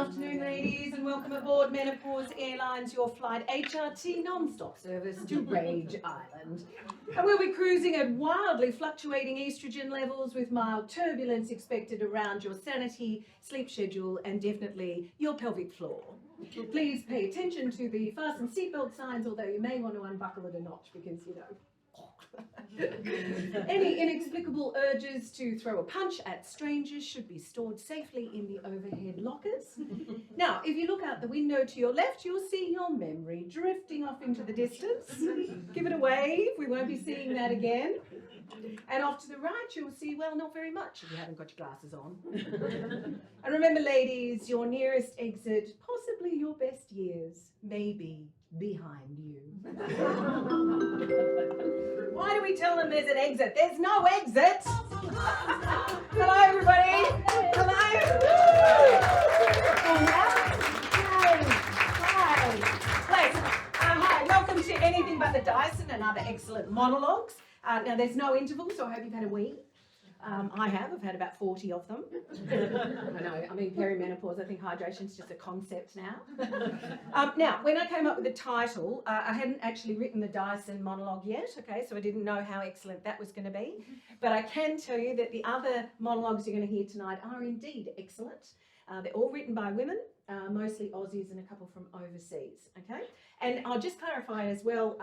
afternoon, ladies, and welcome aboard Menopause Airlines, your flight HRT non-stop service to Rage Island. And we'll be cruising at wildly fluctuating estrogen levels with mild turbulence expected around your sanity, sleep schedule, and definitely your pelvic floor. Please pay attention to the fasten seatbelt signs, although you may want to unbuckle it a notch because, you know, any inexplicable urges to throw a punch at strangers should be stored safely in the overhead lockers. Now, if you look out the window to your left, you'll see your memory drifting off into the distance. Give it a wave, we won't be seeing that again. And off to the right, you'll see, well, not very much if you haven't got your glasses on. And remember, ladies, your nearest exit, possibly your best years, may be behind you. Why do we tell them there's an exit? There's no exit. Hello, everybody. Hello. Hi. Welcome to Anything But the Dyson and other excellent monologues. Now, there's no interval, so I hope you've had a wee. I have. I've had about 40 of them. I know. I mean, perimenopause, I think hydration's just a concept now. Now, when I came up with the title, I hadn't actually written the Dyson monologue yet, okay, so I didn't know how excellent that was going to be. But I can tell you that the other monologues you're going to hear tonight are indeed excellent. They're all written by women, mostly Aussies and a couple from overseas, okay? And I'll just clarify as well,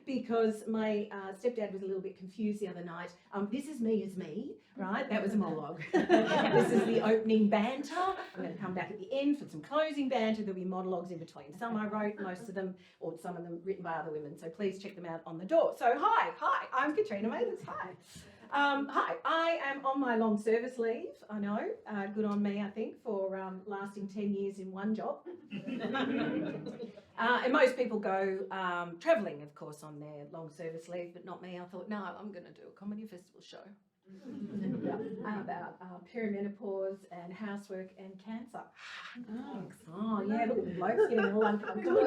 because my stepdad was a little bit confused the other night. This is me as me, right? That was a monologue. This is the opening banter. I'm going to come back at the end for some closing banter. There'll be monologues in between. Some I wrote, most of them, or some of them written by other women. So please check them out on the door. So hi, I'm Katrina Mathers. Hi. Hi, I am on my long service leave, I know, good on me I think, for lasting 10 years in one job. And most people go travelling, of course, on their long service leave, but not me. I thought, no, I'm going to do a comedy festival show about perimenopause and housework and cancer. Oh yeah, look at the blokes getting all uncomfortable.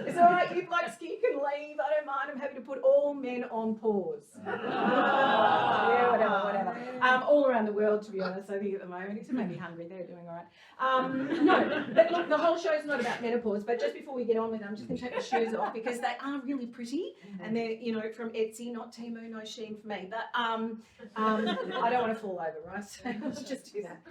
It's all right, you blokes, you can leave, I don't mind. I'm happy to put all men on pause. Yeah, whatever. All around the world, to be honest, I think at the moment, except maybe Hungary, they're doing all right. No, but look, the whole show's not about menopause, but just before we get on with it, I'm just going to take my shoes off because they are really pretty, and they're, you know, from Etsy, not Temu, no Shein for me, but I don't want to fall over, right? So let's just do that.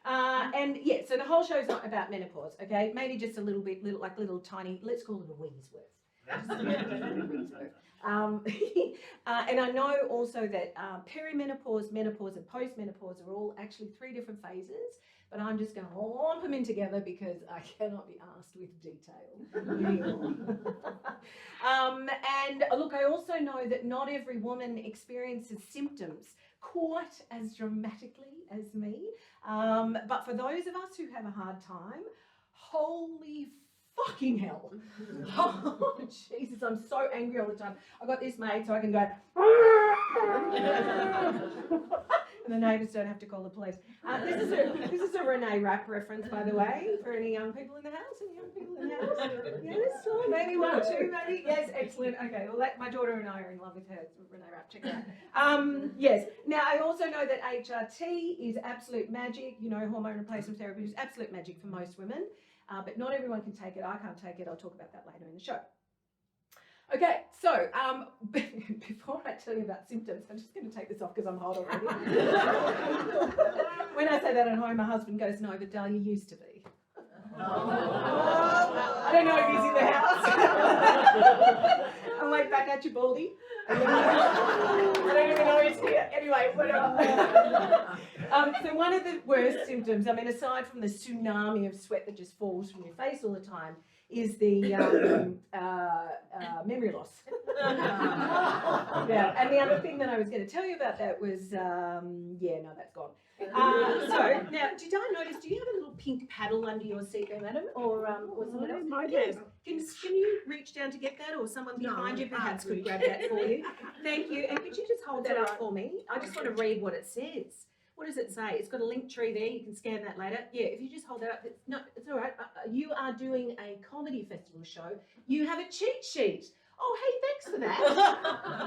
And yeah, so the whole show's not about menopause, okay? Maybe just a little bit, little tiny, let's call it a wee's worth. And I know also that perimenopause, menopause, and postmenopause are all actually 3 different phases, but I'm just going to lump them in together because I cannot be asked with detail. And look, I also know that not every woman experiences symptoms quite as dramatically as me, but for those of us who have a hard time, holy fucking hell. Oh, Jesus, I'm so angry all the time. I've got this made so I can go, and the neighbours don't have to call the police. This is a Renee Rapp reference, by the way, for any young people in the house. Any young people in the house? Yes, or maybe 1 or 2, maybe. Yes, excellent. Okay, well, my daughter and I are in love with her. Renee Rapp, check it out. Yes. Now, I also know that HRT is absolute magic. You know, hormone replacement therapy is absolute magic for most women. But not everyone can take it. I can't take it. I'll talk about that later in the show. Okay, so before I tell you about symptoms, I'm just going to take this off because I'm hot already. When I say that at home, my husband goes, no, but Dal, you used to be. I don't know if he's in the house. I'm like, back at you, Baldy. I don't even know he's here. Anyway, whatever. So one of the worst symptoms, I mean, aside from the tsunami of sweat that just falls from your face all the time, is the memory loss. Yeah, and the other thing that I was going to tell you about that was, yeah, no, that's gone. So now, did I notice? Do you have a little pink paddle under your seat there, madam, or someone else? Yes. Can you reach down to get that, or someone behind you perhaps could grab that for you? Thank you. And could you just hold that up for me? I just want to read what it says. What does it say? It's got a link tree there. You can scan that later. Yeah, if you just hold that up. No, it's all right. You are doing a comedy festival show. You have a cheat sheet. Oh, hey, thanks for that.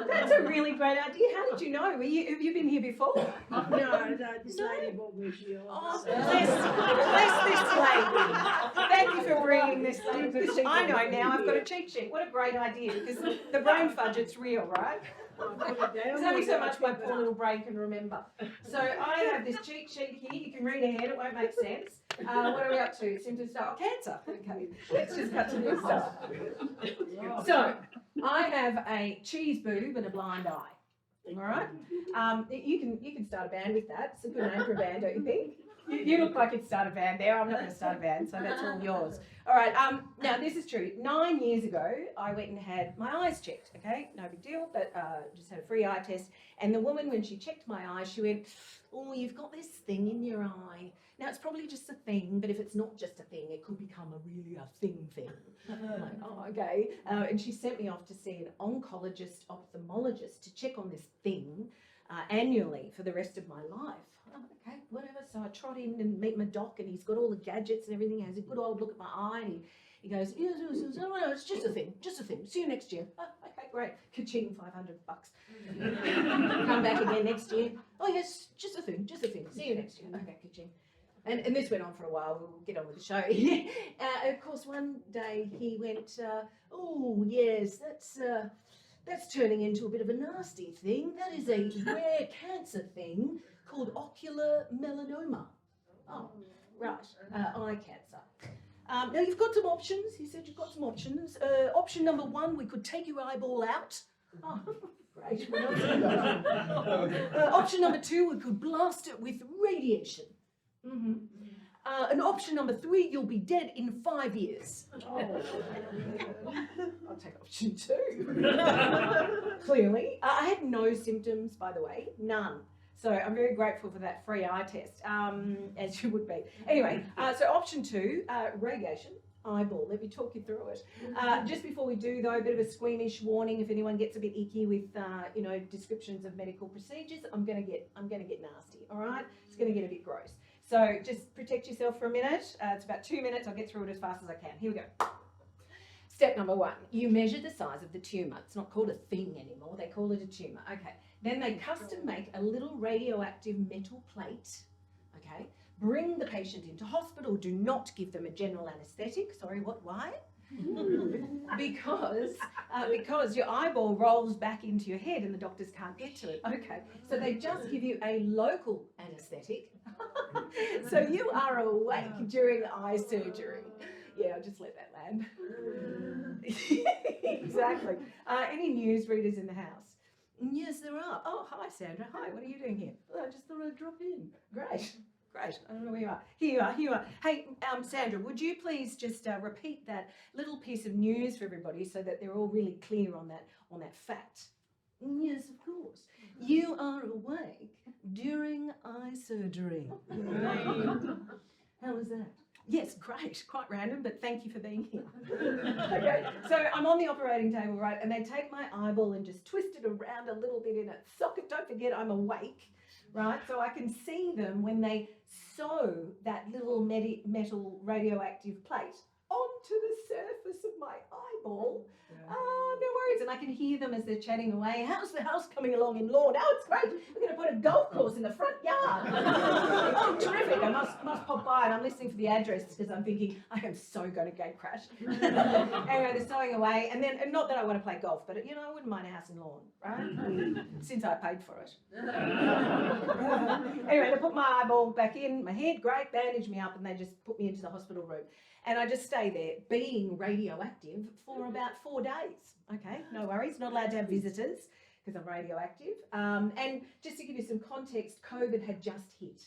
That's a really great idea. How did you know? Have you been here before? No, this lady bought me here. Oh, bless this lady. Thank you for bringing this lady. Because I know now I've got a cheat sheet. What a great idea, because the brain fudge, it's real, right? There's only so much my poor little brain can remember. So I have this cheat sheet here. You can read ahead. It won't make sense. What are we up to? Symptoms start. Cancer. Okay. Let's just cut to new stuff. So I have a cheese boob and a blind eye. All right. You can start a band with that. It's a good name for a band, don't you think? You look like you'd start a band there. I'm not going to start a band, so that's all yours. All right. Now this is true. 9 years ago, I went and had my eyes checked. Okay, no big deal, but just had a free eye test. And the woman, when she checked my eyes, she went, "Oh, you've got this thing in your eye. Now it's probably just a thing, but if it's not just a thing, it could become a thing. I'm like, oh, okay. And she sent me off to see an oncologist, ophthalmologist, to check on this thing annually for the rest of my life. Oh, okay, whatever. So I trot in and meet my doc, and he's got all the gadgets and everything. He has a good old look at my eye, and he goes, no, it's just a thing. See you next year. Oh, okay, great. Ka-ching, $500. Come back again next year. Oh, yes, just a thing. See you next year. Okay, ka-ching. And this went on for a while. We'll get on with the show. Of course, one day he went, oh, yes, that's turning into a bit of a nasty thing. That is a rare cancer thing called ocular melanoma. Oh, right, eye cancer. Now, you've got some options. He said you've got some options. Option number 1, we could take your eyeball out. Oh, great. Option number 2, we could blast it with radiation. Mm-hmm. And option number 3, you'll be dead in 5 years. Oh. I'll take option 2. Clearly. I had no symptoms, by the way, none. So I'm very grateful for that free eye test, as you would be. Anyway, so option 2, radiation, eyeball. Let me talk you through it. Just before we do, though, a bit of a squeamish warning. If anyone gets a bit icky with, descriptions of medical procedures, I'm gonna get nasty. All right, it's gonna get a bit gross. So just protect yourself for a minute. It's about 2 minutes. I'll get through it as fast as I can. Here we go. Step number 1, you measure the size of the tumour. It's not called a thing anymore. They call it a tumour. Okay. Then they custom make a little radioactive metal plate. Okay. Bring the patient into hospital. Do not give them a general anaesthetic. Sorry, what? Why? because your eyeball rolls back into your head and the doctors can't get to it. Okay, so they just give you a local anaesthetic. So you are awake during eye surgery. Yeah, I'll just let that land. Exactly. Any newsreaders in the house? Yes, there are. Oh, hi, Sandra. Hi, what are you doing here? Oh, I just thought I'd drop in. Great. I don't know where you are. Here you are. Hey, Sandra, would you please just repeat that little piece of news for everybody so that they're all really clear on that fact? Yes, of course. You are awake during eye surgery. How was that? Yes, great. Quite random, but thank you for being here. Okay, so I'm on the operating table, right, and they take my eyeball and just twist it around a little bit in its socket. Don't forget I'm awake, right? So I can see them when they sew that little metal radioactive plate onto the surface of my eyeball. Oh, no worries. And I can hear them as they're chatting away. How's the house coming along in lawn? Oh, it's great. We're going to put a golf course in the front yard. Oh, terrific. I must pop by, and I'm listening for the address because I'm thinking, I am so going to gate crash. Anyway, they're sewing away. And then, and not that I want to play golf, but, I wouldn't mind a house and lawn, right? Since I paid for it. Anyway, they put my eyeball back in, my head, great, bandage me up, and they just put me into the hospital room. And I just stay there being radioactive for about 4 days. Okay, no worries. Not allowed to have visitors because I'm radioactive. And just to give you some context, COVID had just hit.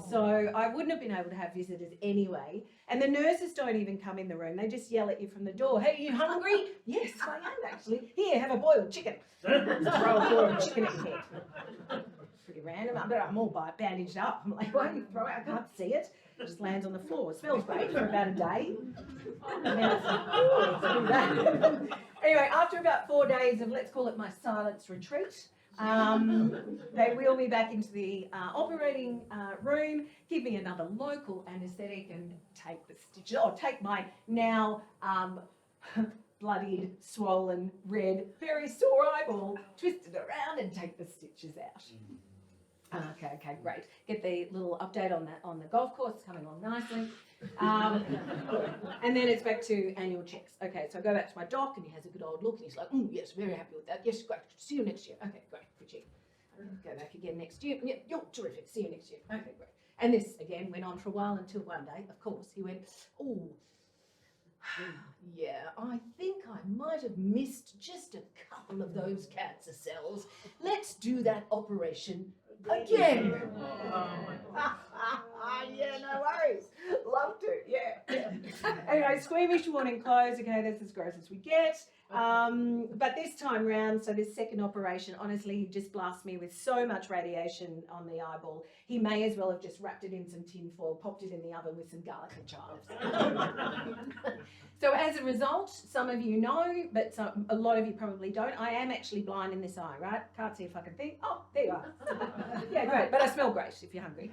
So I wouldn't have been able to have visitors anyway. And the nurses don't even come in the room. They just yell at you from the door. Hey, are you hungry? Yes, I am actually. Here, have a boiled chicken. Throw a boiled chicken at your head. Pretty random. I'm all bandaged up. I'm like, why don't you throw it? I can't see it. It just lands on the floor. It smells great for about a day. And then it's like, oh, let's do that. Anyway, after about 4 days of, let's call it my silence retreat, they wheel me back into the operating room, give me another local anaesthetic and take the stitches, or take my now bloodied, swollen, red, very sore eyeball, twist it around and take the stitches out. Okay, great. Get the little update on that on the golf course, coming along nicely. And then it's back to annual checks. Okay, so I go back to my doc and he has a good old look and he's like, yes, very happy with that. Yes, great. See you next year. Okay, great. Good check. Go back again next year. Yeah, you're terrific. See you next year. Okay, great. And this again went on for a while until one day, of course, he went, oh, yeah, I think I might have missed just a couple of those cancer cells. Let's do that operation again. Yeah, no worries. Love to, yeah. Anyway, squeamish warning closed. Okay, that's as gross as we get. But this time round, so this second operation, honestly, he just blasted me with so much radiation on the eyeball. He may as well have just wrapped it in some tin foil, popped it in the oven with some garlic and chives. So as a result, some of you know, but a lot of you probably don't. I am actually blind in this eye, right? Can't see a fucking thing. Oh, there you are. Yeah, great. But I smell great if you're hungry.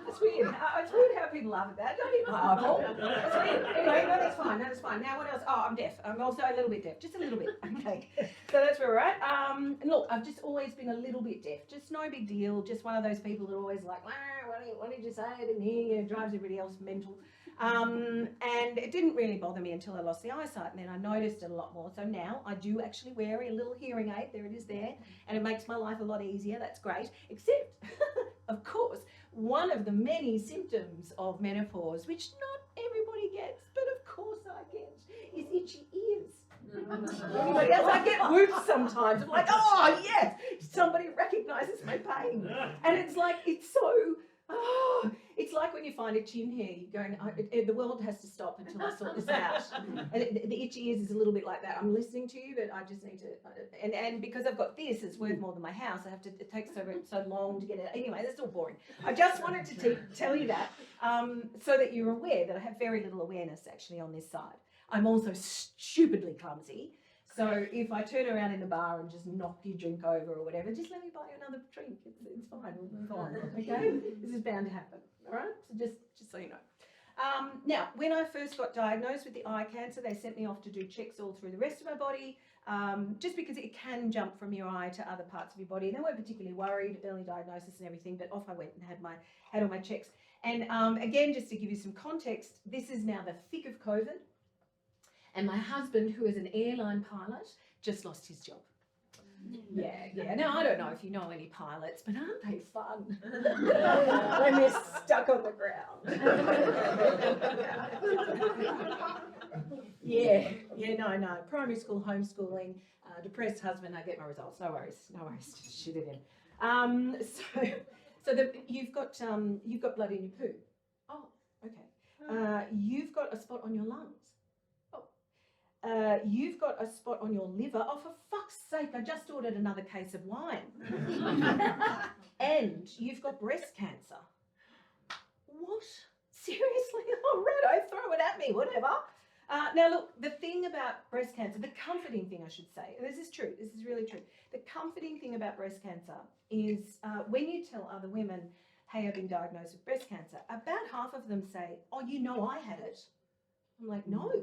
It's weird. It's weird how people laugh at that. Don't eat my eyeball. It's weird. Anyway, no, that's fine. No, that's fine. Now, what else? Oh, I'm deaf. I'm also a little bit deaf. Just a little bit. Okay. So that's where we're at. And look, I've just always been a little bit deaf. Just no big deal. Just one of those people that are always like, what did you say? I didn't hear you. It drives everybody else mental. And it didn't really bother me until I lost the eyesight, and then I noticed it a lot more. So now I do actually wear a little hearing aid. There it is there, and it makes my life a lot easier. That's great. Except, of course, one of the many symptoms of menopause, which not everybody gets, but of course I get, is itchy ears. Anybody else? I get whoops sometimes. I'm like, oh yes, somebody recognises my pain, and it's like it's like when you find a chin hair, you're going, the world has to stop until I sort this out. And the itchy ears is a little bit like that. I'm listening to you, but I just need to, and because I've got this, it's worth more than my house. It takes so long to get it. Anyway, that's all boring. I just wanted to tell you that so that you're aware that I have very little awareness actually on this side. I'm also stupidly clumsy. So if I turn around in the bar and just knock your drink over or whatever, just let me buy you another drink. It's fine. We'll move on. Okay? This is bound to happen. All right? So just so you know. Now, when I first got diagnosed with the eye cancer, they sent me off to do checks all through the rest of my body, just because it can jump from your eye to other parts of your body. They weren't particularly worried, early diagnosis and everything, but off I went and had all my checks. And again, just to give you some context, this is now the thick of COVID. And my husband, who is an airline pilot, just lost his job. Yeah. Now, I don't know if you know any pilots, but aren't they fun? When they're stuck on the ground. No. Primary school homeschooling, depressed husband, I get my results. No worries. Just shoot it in. So you've got blood in your poo. Oh, okay. You've got a spot on your lungs. You've got a spot on your liver. Oh, for fuck's sake, I just ordered another case of wine. And you've got breast cancer. What? Seriously? Oh, righto, throw it at me, whatever. Now, look, the thing about breast cancer, the comforting thing I should say, and this is true, this is really true. The comforting thing about breast cancer is when you tell other women, hey, I've been diagnosed with breast cancer, about half of them say, oh, you know I had it. I'm like, no, I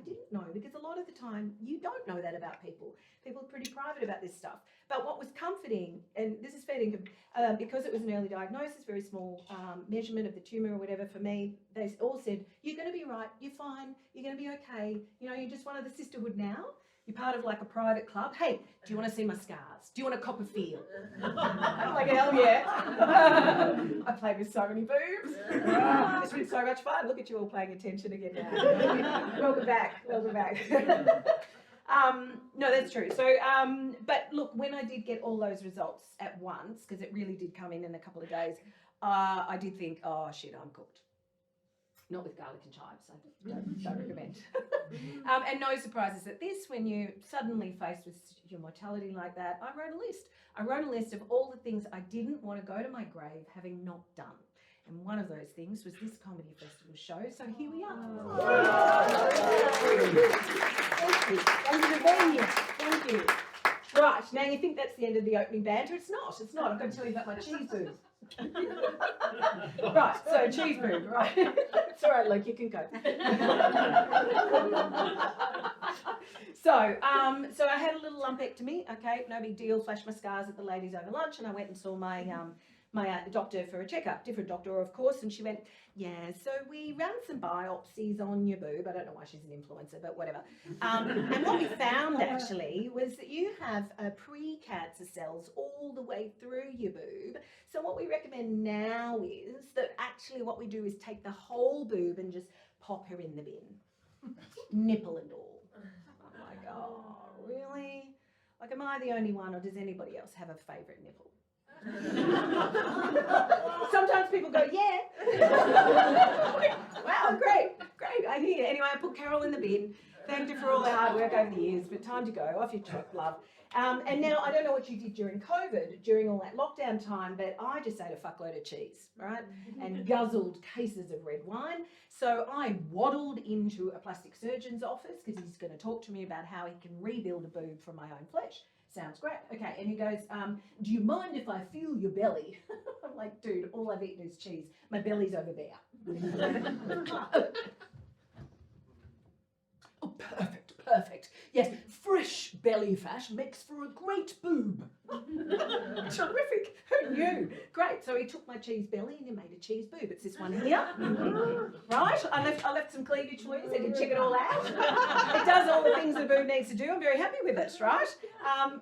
didn't know, because a lot of the time you don't know that about people. People are pretty private about this stuff. But what was comforting, and this is fair income, because it was an early diagnosis, very small measurement of the tumour or whatever for me, they all said, you're going to be right, you're fine, you're going to be okay, you know, you're just one of the sisterhood now. You're part of like a private club. Hey, do you want to see my scars? Do you want to cop a feel? I'm like, hell yeah. I played with so many boobs. It's been so much fun. Look at you all paying attention again now. Welcome back. No, that's true. So, but look, when I did get all those results at once, because it really did come in a couple of days, I did think, oh shit, I'm cooked. Not with garlic and chives, I don't recommend. And no surprises at this, when you're suddenly faced with your mortality like that, I wrote a list of all the things I didn't want to go to my grave having not done. And one of those things was this comedy festival show, so here we are. Thank you. Thank you for being here. Thank you. Right, now you think that's the end of the opening banter. It's not. I've got to tell you about my cheese booth. Right, so cheese boob, right? It's all right, Luke, you can go. So I had a little lumpectomy, okay, no big deal, flashed my scars at the ladies over lunch, and I went and saw my doctor for a checkup, different doctor, of course, and she went, yeah, so we ran some biopsies on your boob. I don't know why she's an influencer, but whatever. And what we found actually was that you have pre-cancer cells all the way through your boob. So what we recommend now is that actually what we do is take the whole boob and just pop her in the bin, nipple and all. I'm like, oh, really? Like, am I the only one, or does anybody else have a favourite nipple? Sometimes people go, yeah. Wow, great, I hear. Anyway, I put Carol in the bin, thanked her for all the hard work over the years, but time to go, off your trip, love. And now, I don't know what you did during COVID, during all that lockdown time, but I just ate a fuckload of cheese, right? And guzzled cases of red wine. So I waddled into a plastic surgeon's office because he's going to talk to me about how he can rebuild a boob from my own flesh. Sounds great. Okay, and he goes, do you mind if I feel your belly? I'm like, dude, all I've eaten is cheese. My belly's over there. Oh, perfect. Yes, fresh belly fat makes for a great boob. Terrific. Who knew? Great. So he took my cheese belly and he made a cheese boob. It's this one here. Right? I left some cleavage for you so you can check it all out. It does all the things that a boob needs to do. I'm very happy with it, right?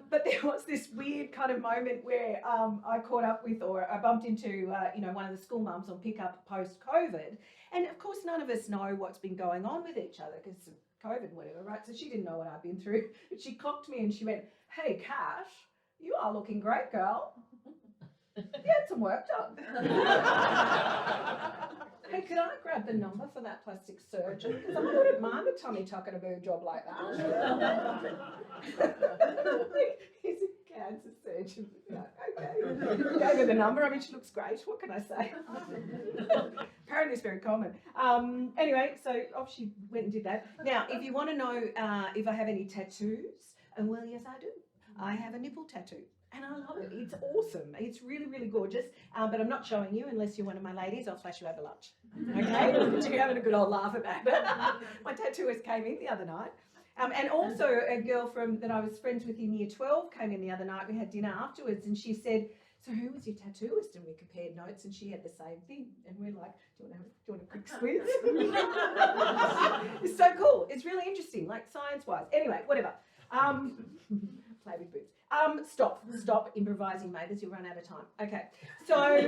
But there was this weird kind of moment where I caught up with, or I bumped into, one of the school mums on pickup post-COVID. And of course, none of us know what's been going on with each other because COVID, whatever, right? So she didn't know what I'd been through. But she clocked me and she went, hey, Kat, you are looking great, girl. You had some work done. Hey, could I grab the number for that plastic surgeon? Because I wouldn't mind a tummy tuck and a boob job like that. He's a cancer surgeon. Yeah, okay. Gave her the number. I mean, she looks great. What can I say? Apparently it's very common. Anyway, so off she went and did that. Now, if you want to know if I have any tattoos, well, yes, I do. I have a nipple tattoo. And I love it. It's awesome. It's really, really gorgeous. But I'm not showing you unless you're one of my ladies. I'll flash you over lunch. Okay? But you're having a good old laugh about it. My tattooist came in the other night. And also a girl that I was friends with in year 12 came in the other night. We had dinner afterwards and she said, so who was your tattooist? And we compared notes and she had the same thing. And we're like, do you want a quick squeeze? It's so cool. It's really interesting, like science-wise. Anyway, whatever. Play with boobs. Stop improvising, mates. You'll run out of time. Okay. So,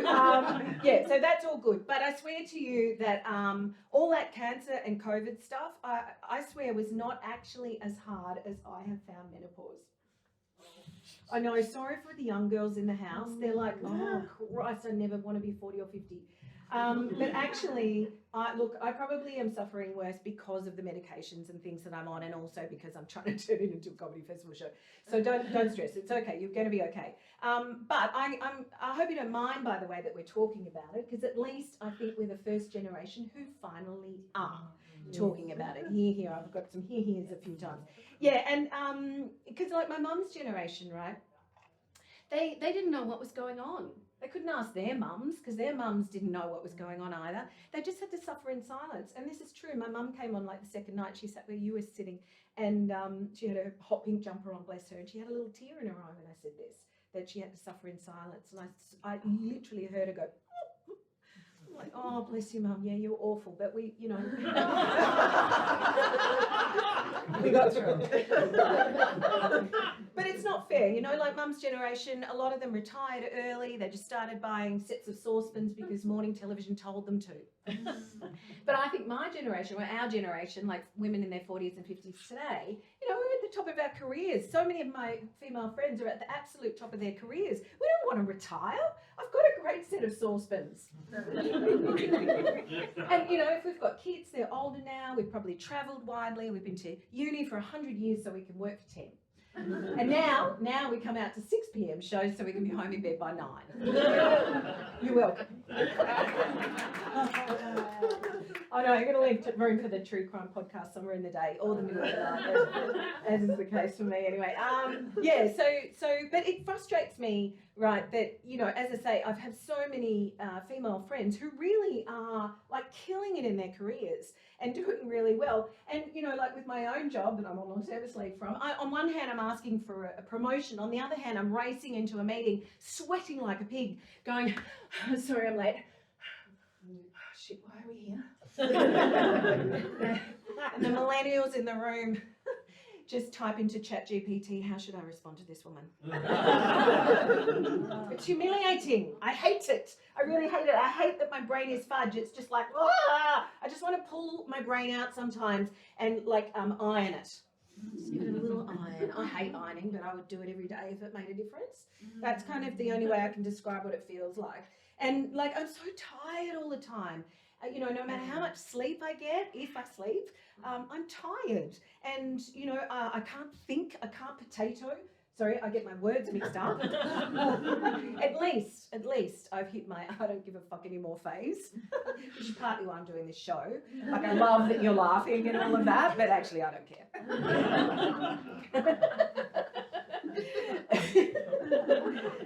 so that's all good. But I swear to you that all that cancer and COVID stuff, I swear was not actually as hard as I have found menopause. I know, sorry for the young girls in the house. They're like, oh, Christ, I never want to be 40 or 50. But actually, I probably am suffering worse because of the medications and things that I'm on, and also because I'm trying to turn it into a comedy festival show. So don't stress. It's okay. You're going to be okay. But I hope you don't mind, by the way, that we're talking about it, because at least I think we're the first generation who finally are talking about it. Here. I've got some here's a few times. Yeah, and because like my mum's generation, right? They didn't know what was going on. They couldn't ask their mums because their mums didn't know what was going on either. They just had to suffer in silence. And this is true. My mum came on like the second night. She sat where you were sitting and she had a hot pink jumper on, bless her. And she had a little tear in her eye when I said this, that she had to suffer in silence. And I literally heard her go, I'm like, oh, bless you, Mum. Yeah, you're awful. But we got through it. But it's not fair, like Mum's generation, a lot of them retired early. They just started buying sets of saucepans because morning television told them to. But I think my generation, or our generation, like women in their 40s and 50s today, we're at the top of our careers. So many of my female friends are at the absolute top of their careers. We don't want to retire. I've got a great set of saucepans. And, if we've got kids, they're older now. We've probably travelled widely. We've been to uni for 100 years so we can work for 10. And now we come out to 6 p.m. shows so we can be home in bed by 9. You're welcome. I know, I'm going to leave room for the true crime podcast somewhere in the day or the middle of the night, as is the case for me anyway. But it frustrates me, right, that, you know, as I say, I've had so many female friends who really are like killing it in their careers and doing really well. And, you know, like with my own job that I'm on service leave from, on one hand, I'm asking for a promotion. On the other hand, I'm racing into a meeting, sweating like a pig, going, sorry, I'm late. Shit, why are we here? And the millennials in the room just type into ChatGPT, how should I respond to this woman? It's humiliating. I hate it. I really hate it. I hate that my brain is fudge. It's just like, I just want to pull my brain out sometimes and like iron it. Just give it a little iron. I hate ironing, but I would do it every day if it made a difference. That's kind of the only way I can describe what it feels like. And like, I'm so tired all the time. You know, no matter how much sleep I get, if I sleep, I'm tired. And, you know, I can't think, I can't potato. Sorry, I get my words mixed up. At least I've hit my I don't give a fuck anymore phase, which is partly why I'm doing this show. Like, I love that you're laughing and all of that, but actually I don't care.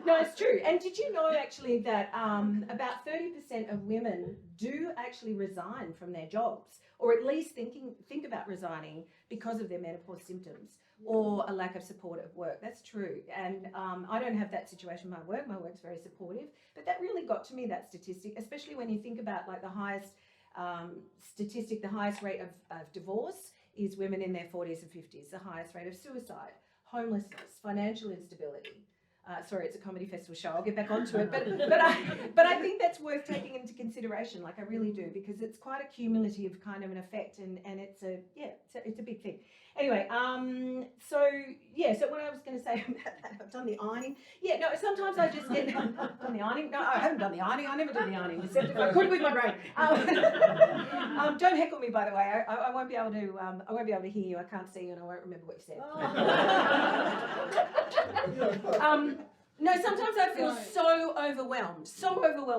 No, it's true. And did you know actually that about 30% of women do actually resign from their jobs, or at least think about resigning because of their menopause symptoms or a lack of support at work? That's true. And I don't have that situation in my work. My work's very supportive. But that really got to me, that statistic, especially when you think about like the highest statistic, the highest rate of divorce is women in their 40s and 50s, the highest rate of suicide, homelessness, financial instability. Sorry, it's a comedy festival show. I'll get back onto it, but I think that's worth taking into consideration. Like, I really do, because it's quite a cumulative kind of an effect, and it's a big thing. Anyway, so what I was going to say about that, I've done the ironing. Yeah, no, sometimes I just get done the ironing. No, I haven't done the ironing. I never do the ironing, except if I could with my brain. Don't heckle me, by the way. I won't be able to. I won't be able to hear you. I can't see you, and I won't remember what you said. No, sometimes I feel so overwhelmed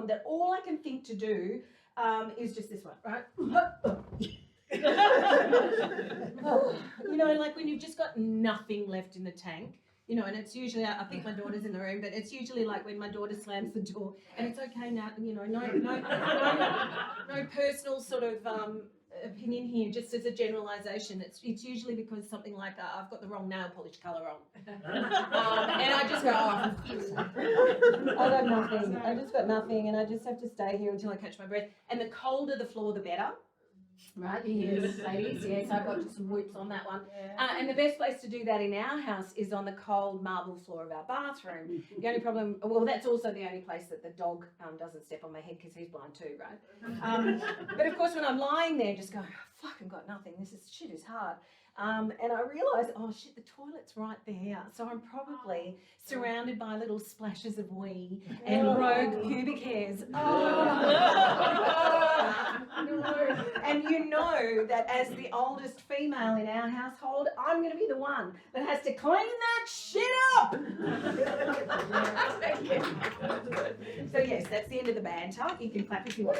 that all I can think to do is just this one, right? You know, like when you've just got nothing left in the tank, you know, and it's usually, I think my daughter's in the room, but it's usually like when my daughter slams the door, and it's okay now, you know, no personal sort of opinion here, just as a generalisation. It's usually because something like I've got the wrong nail polish colour on, and I just go, I got nothing. I just got nothing, and I just have to stay here until I catch my breath. And the colder the floor, the better. Right, yes, ladies, yes, I've got some whoops on that one. And the best place to do that in our house is on the cold marble floor of our bathroom. The only problem, well, that's also the only place that the dog doesn't step on my head because he's blind too, right? But of course, when I'm lying there just going, oh, fucking got nothing, shit is hard. And I realised, oh shit, the toilet's right there. So I'm probably surrounded by little splashes of wee and rogue pubic hairs. No. And you know that as the oldest female in our household, I'm going to be the one that has to clean that shit up. So yes, that's the end of the banter. You can clap if you want.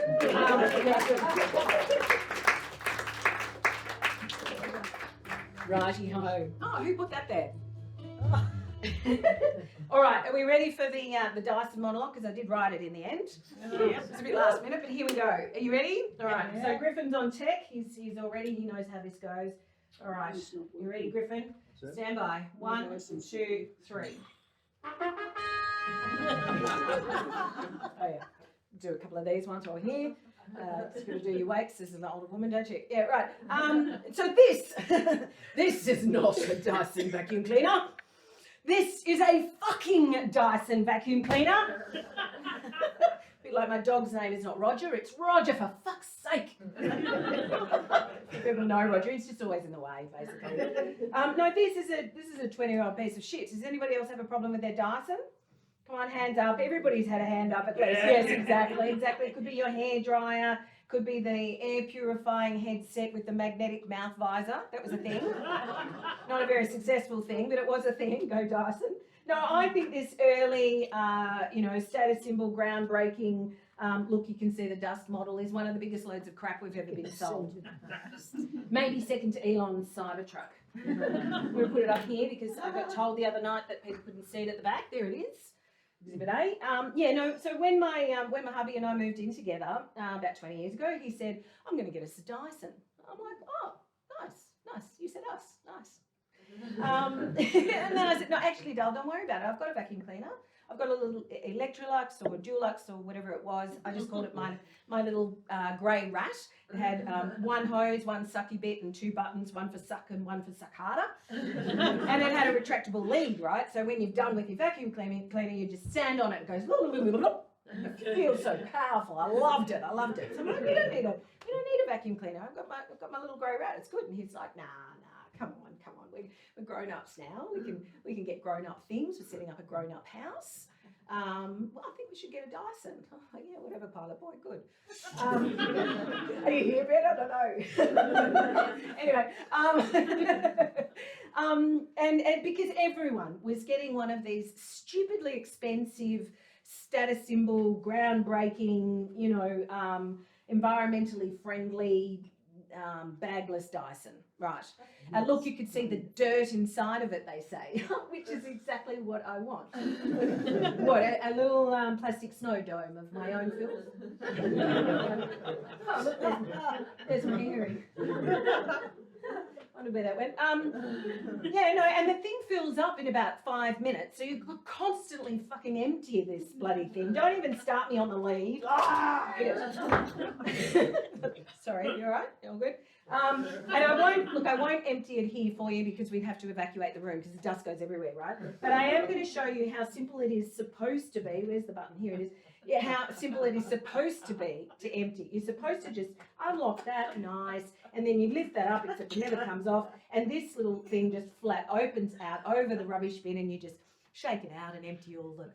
Righty-ho. Oh, who put that there? All right, are we ready for the Dyson monologue? Because I did write it in the end. It's a bit last minute, but here we go. Are you ready? All right, so Griffin's on tech. He's already, he knows how this goes. All right, you ready, Griffin? Stand by. 1, 2, 3. Oh yeah, do a couple of these ones while we're here. Just going to do your wakes. This is an older woman, don't you? Yeah, right. So this is not a Dyson vacuum cleaner. This is a fucking Dyson vacuum cleaner. A bit like my dog's name is not Roger, it's Roger, for fuck's sake. People know Roger, he's just always in the way, basically. No, this is a 20-year-old piece of shit. Does anybody else have a problem with their Dyson? Come on, hands up. Everybody's had a hand up at least. Yes, exactly. It could be your hair dryer, Could be the air purifying headset with the magnetic mouth visor. That was a thing. Not a very successful thing, but it was a thing. Go Dyson. No, I think this early, status symbol, groundbreaking, look, you can see the dust model is one of the biggest loads of crap we've ever been sold. Maybe second to Elon's Cybertruck. We'll put it up here because I got told the other night that people couldn't see it at the back. There it is. Exhibit A. So when my hubby and I moved in together about 20 years ago, he said, I'm going to get us a Dyson. I'm like, oh, nice. You said us, nice. And then I said, no, actually, Dale, don't worry about it. I've got a vacuum cleaner. I've got a little Electrolux or Dulux or whatever it was. I just called it my little grey rat. It had one hose, one sucky bit and 2 buttons, one for suck and one for suck harder. And it had a retractable lead, right? So when you're done with your vacuum cleaner, you just stand on it and it goes, it feels so powerful. I loved it. So I'm like, we don't need a vacuum cleaner. I've got my little grey rat. It's good. And he's like, nah, come on. We're grown-ups now. We can get grown-up things. We're setting up a grown-up house. Well, I think we should get a Dyson. Oh, yeah, whatever, pilot boy, good. Are you here, Ben? I don't know. Anyway, and because everyone was getting one of these stupidly expensive status symbol, groundbreaking, environmentally friendly, bagless Dyson, right? And look, you could see the dirt inside of it, they say, which is exactly what I want. What, a little plastic snow dome of my own filth? Oh, look, there's my earring. I wonder where that went. And the thing fills up in about 5 minutes, so you constantly fucking empty this bloody thing. Don't even start me on the lead. Sorry, you all right? You all good? And I won't empty it here for you because we'd have to evacuate the room because the dust goes everywhere, right? But I am going to show you how simple it is supposed to be. Where's the button? Here it is. Yeah, how simple it is supposed to be to empty. You're supposed to just unlock that, nice, and then you lift that up, except it never comes off, and this little thing just flat opens out over the rubbish bin, and you just shake it out and empty all the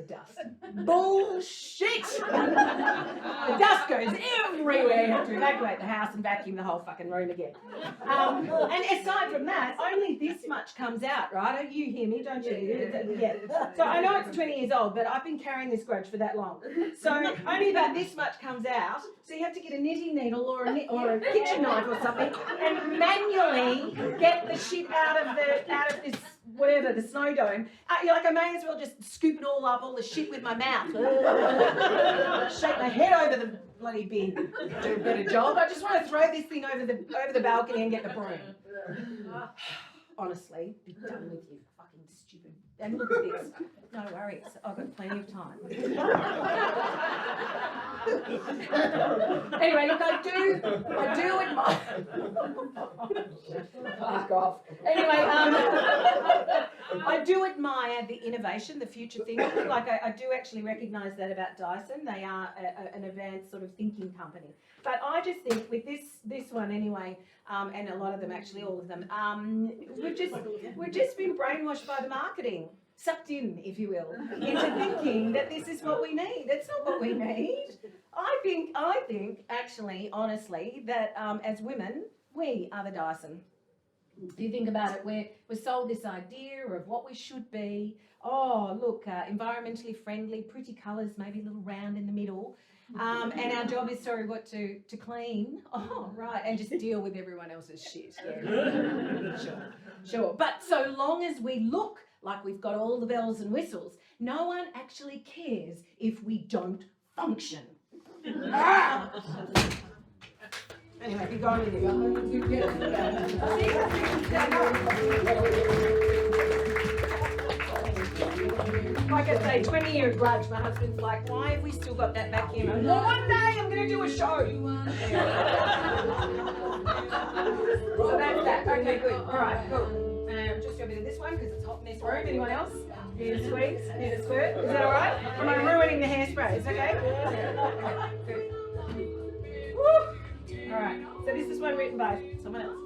dust. Bullshit! The dust goes everywhere. You have to evacuate the house and vacuum the whole fucking room again. And aside from that, only this much comes out, right? You hear me, don't you? Yeah. So I know it's 20 years old, but I've been carrying this grudge for that long. So only about this much comes out. So you have to get a knitting needle or a kitchen knife or something and manually get the shit out of this. Whatever, the snow dome. You're like, I may as well just scoop it all up, all the shit with my mouth. Shake my head over the bloody bin. Do a better job. I just want to throw this thing over the balcony and get the broom. Honestly, be done with you, fucking stupid. And look at this. No worries, I've got plenty of time. Anyway, look, I do admire. Fuck off. Anyway, I do admire the innovation, the future thinking. Like I do actually recognise that about Dyson. They are an advanced sort of thinking company. But I just think with this one anyway, and a lot of them actually, all of them, we've just been brainwashed by the marketing. Sucked in, if you will, into thinking that this is what we need. That's not what we need. I think, actually, honestly, that as women, we are the Dyson. If you think about it, we're sold this idea of what we should be. Oh, look, environmentally friendly, pretty colours, maybe a little round in the middle. And our job is, to clean. Oh, right, and just deal with everyone else's shit. Yeah. Sure. But so long as we look like we've got all the bells and whistles, no one actually cares if we don't function. Anyway, be gone with you. Like I say, 20-year grudge. My husband's like, why have we still got that vacuum? I'm like, one day I'm going to do a show. So that's that. Okay, good. All right, cool. Just go a bit of this one because it's hot in this room. Anyone else? Need a squeeze? Need a squirt? Is that all right? Am I ruining the hairspray? Is okay? Good. Woo! All right. So this is one written by someone else.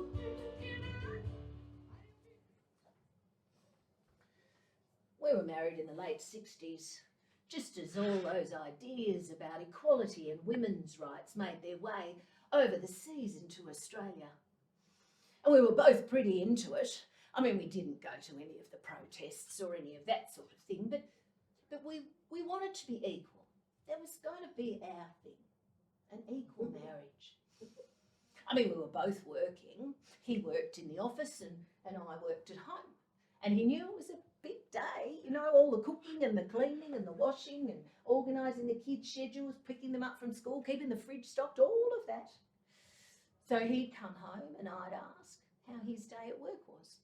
We were married in the late 60s. just as all those ideas about equality and women's rights made their way over the seas into Australia. And we were both pretty into it. I mean, we didn't go to any of the protests or any of that sort of thing, but we wanted to be equal. That was going to be our thing, an equal marriage. I mean, we were both working. He worked in the office and I worked at home. And he knew it was a big day, you know, all the cooking and the cleaning and the washing and organising the kids' schedules, picking them up from school, keeping the fridge stocked, all of that. So he'd come home and I'd ask how his day at work was.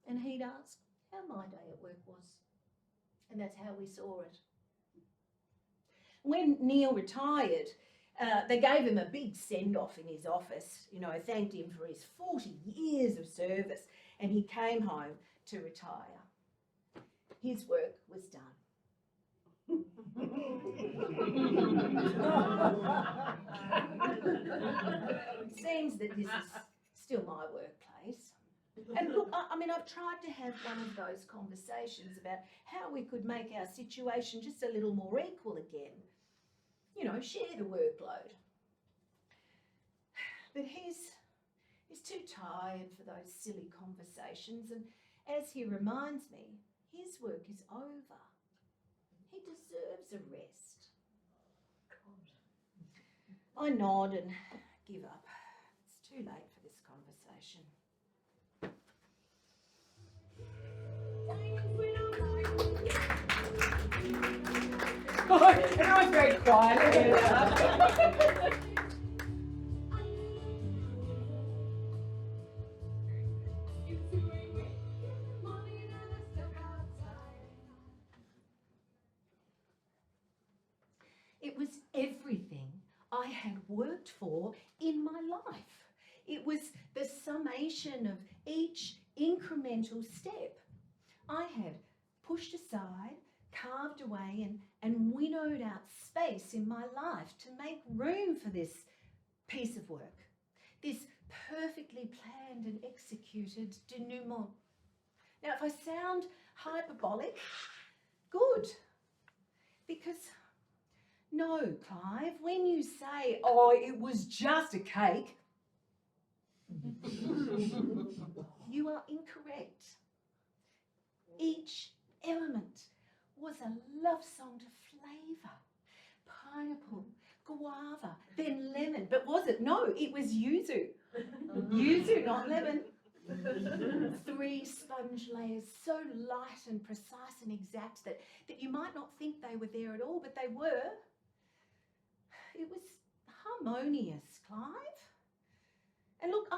And he'd ask how my day at work was. And that's how we saw it. When Neil retired, they gave him a big send-off in his office, you know, thanked him for his 40 years of service, and he came home to retire. His work was done. Seems that this is still my workplace. And look, I mean, I've tried to have one of those conversations about how we could make our situation just a little more equal again. You know, share the workload. But he's too tired for those silly conversations, and as he reminds me, his work is over. He deserves a rest. I nod and give up. It's too late for this conversation. Everyone's very quiet. It was everything I had worked for in my life. It was the summation of each incremental step. I had pushed aside, carved away and winnowed out space in my life to make room for this piece of work, this perfectly planned and executed denouement. Now, if I sound hyperbolic, good, because no, Clive, when you say, oh, it was just a cake, you are incorrect. Each element was a love song to flavour. Pineapple, guava, then lemon. But was it? No, it was yuzu. Yuzu, not lemon. 3 sponge layers, so light and precise and exact that you might not think they were there at all, but they were. It was harmonious, Clive. And look,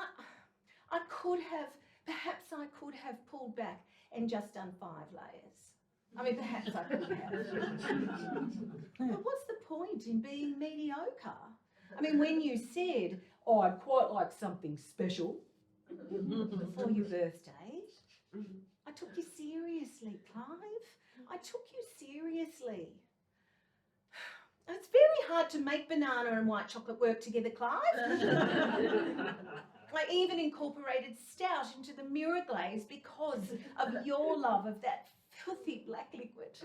perhaps I could have pulled back and just done 5 layers. I mean, perhaps I could have. But what's the point in being mediocre? I mean, when you said, oh, I'd quite like something special before your birthday, I took you seriously, Clive. I took you seriously. It's very hard to make banana and white chocolate work together, Clive. I even incorporated stout into the mirror glaze because of your love of that filthy black liquid.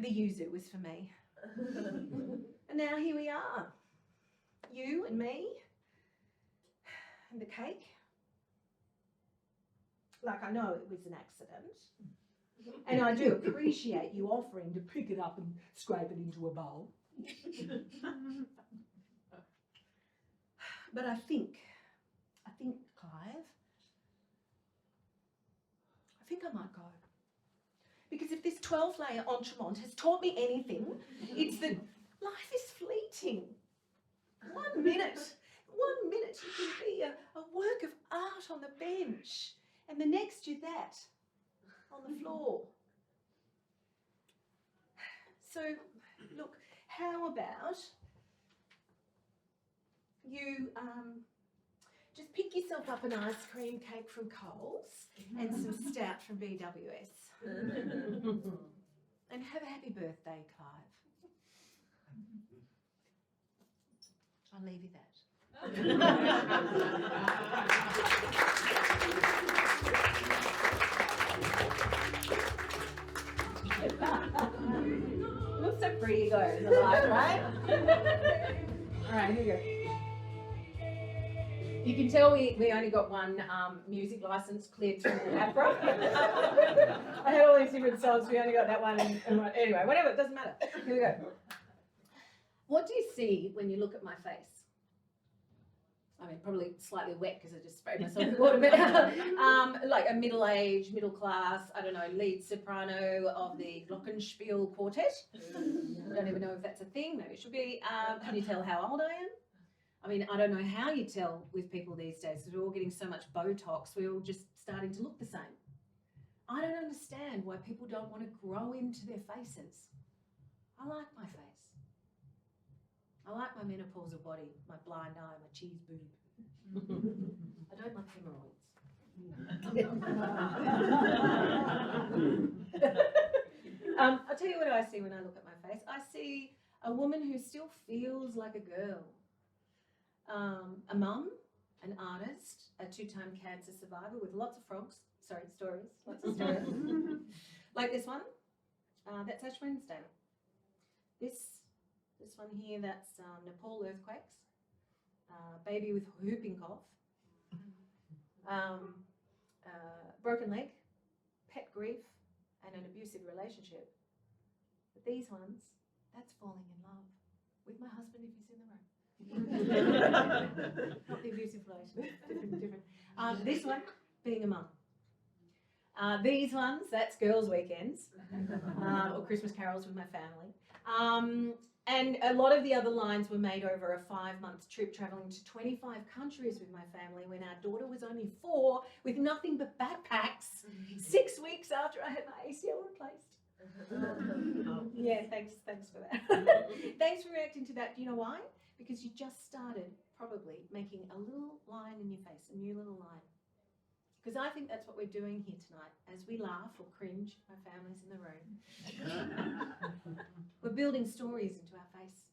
The yuzu was for me. And now here we are. You and me. And the cake. Like, I know it was an accident. And I do appreciate you offering to pick it up and scrape it into a bowl. But I think, Clive, I might go. Because if this 12-layer entremont has taught me anything, it's that life is fleeting. 1 minute you can be a work of art on the bench, and the next you're that on the floor. So, look, how about you just pick yourself up an ice cream cake from Coles and some stout from BWS. And have a happy birthday, Clive. I'll leave you that. Looks so pretty, goes alive, right? All right, here we go. You can tell we only got one music license cleared through APRA. I had all these different songs, we only got that one. And one. Anyway, whatever, it doesn't matter. Here we go. What do you see when you look at my face? I mean, probably slightly wet because I just sprayed myself with water, but like a middle-aged, middle-class, I don't know, lead soprano of the Glockenspiel Quartet. I don't even know if that's a thing, maybe it should be. Can you tell how old I am? I mean, I don't know how you tell with people these days because we're all getting so much Botox, we're all just starting to look the same. I don't understand why people don't want to grow into their faces. I like my face. I like my menopausal body, my blind eye, my cheese boob. I don't like hemorrhoids. I'll tell you what I see when I look at my face. I see a woman who still feels like a girl. A mum, an artist, a 2-time cancer survivor with lots of stories, lots of stories. Like this one, that's Ash Wednesday. This one here, that's Nepal earthquakes, baby with whooping cough, broken leg, pet grief, and an abusive relationship. But these ones, that's falling in love with my husband if he's in the room. Not the abusive relationship, different. This one, being a mum. These ones, that's girls' weekends, or Christmas carols with my family. And a lot of the other lines were made over a 5-month trip travelling to 25 countries with my family when our daughter was only 4 with nothing but backpacks 6 weeks after I had my ACL replaced. Yeah, thanks for that. Thanks for reacting to that. Do you know why? Because you just started probably making a little line in your face, a new little line. Because I think that's what we're doing here tonight. As we laugh or cringe, my family's in the room. We're building stories into our face,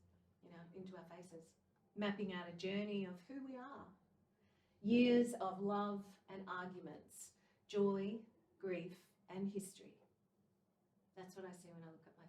into our faces, mapping out a journey of who we are. Years of love and arguments, joy, grief, and history. That's what I see when I look at my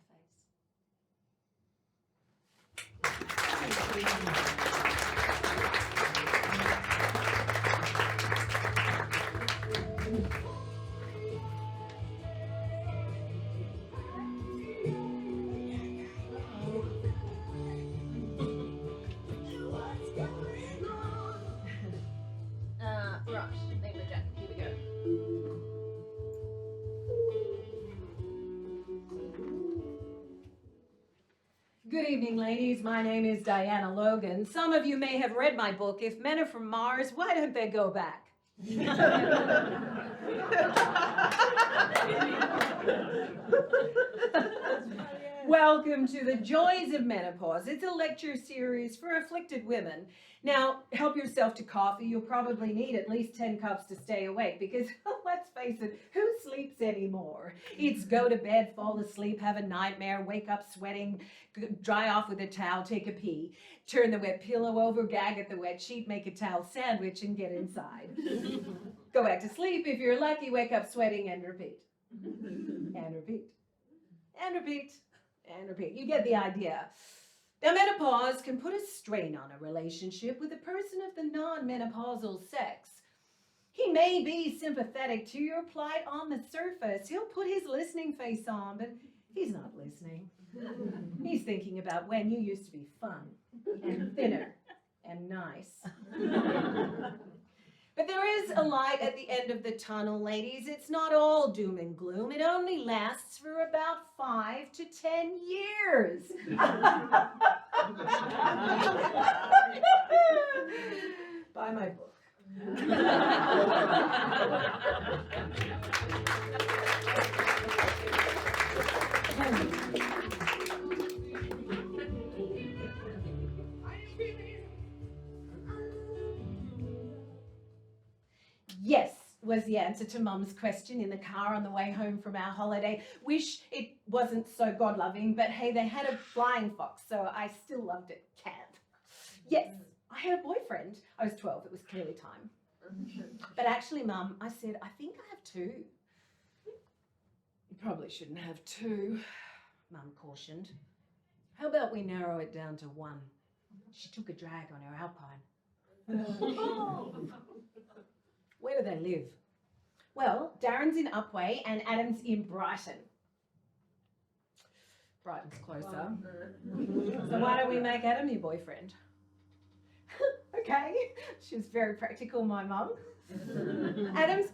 Right, name the jacket, here we go. Good evening, ladies. My name is Diana Logan. Some of you may have read my book, If Men Are From Mars, Why Don't They Go Back? Welcome to the Joys of Menopause. It's a lecture series for afflicted women. Now, help yourself to coffee. You'll probably need at least 10 cups to stay awake because, let's face it, who sleeps anymore? It's go to bed, fall asleep, have a nightmare, wake up sweating, dry off with a towel, take a pee, turn the wet pillow over, gag at the wet sheet, make a towel sandwich, and get inside. Go back to sleep. If you're lucky, wake up sweating and repeat. And repeat. And repeat. And repeat. You get the idea. Now, menopause can put a strain on a relationship with a person of the non-menopausal sex. He may be sympathetic to your plight on the surface. He'll put his listening face on, but he's not listening. He's thinking about when you used to be fun and thinner and nice. But there is a light at the end of the tunnel, ladies. It's not all doom and gloom. It only lasts for about 5 to 10 years. Buy my book. Yes, was the answer to Mum's question in the car on the way home from our holiday. Wish it wasn't so God-loving, but hey, they had a flying fox, so I still loved it. Camp. Yes, I had a boyfriend. I was 12, it was clearly time. But actually, Mum, I said, I think I have 2. probably shouldn't have two, Mum cautioned. How about we narrow it down to one? She took a drag on her Alpine. Where do they live? Well, Darren's in Upwey and Adam's in Brighton. Brighton's closer. So why don't we make Adam your boyfriend? Okay, she was very practical, my mum. Adam's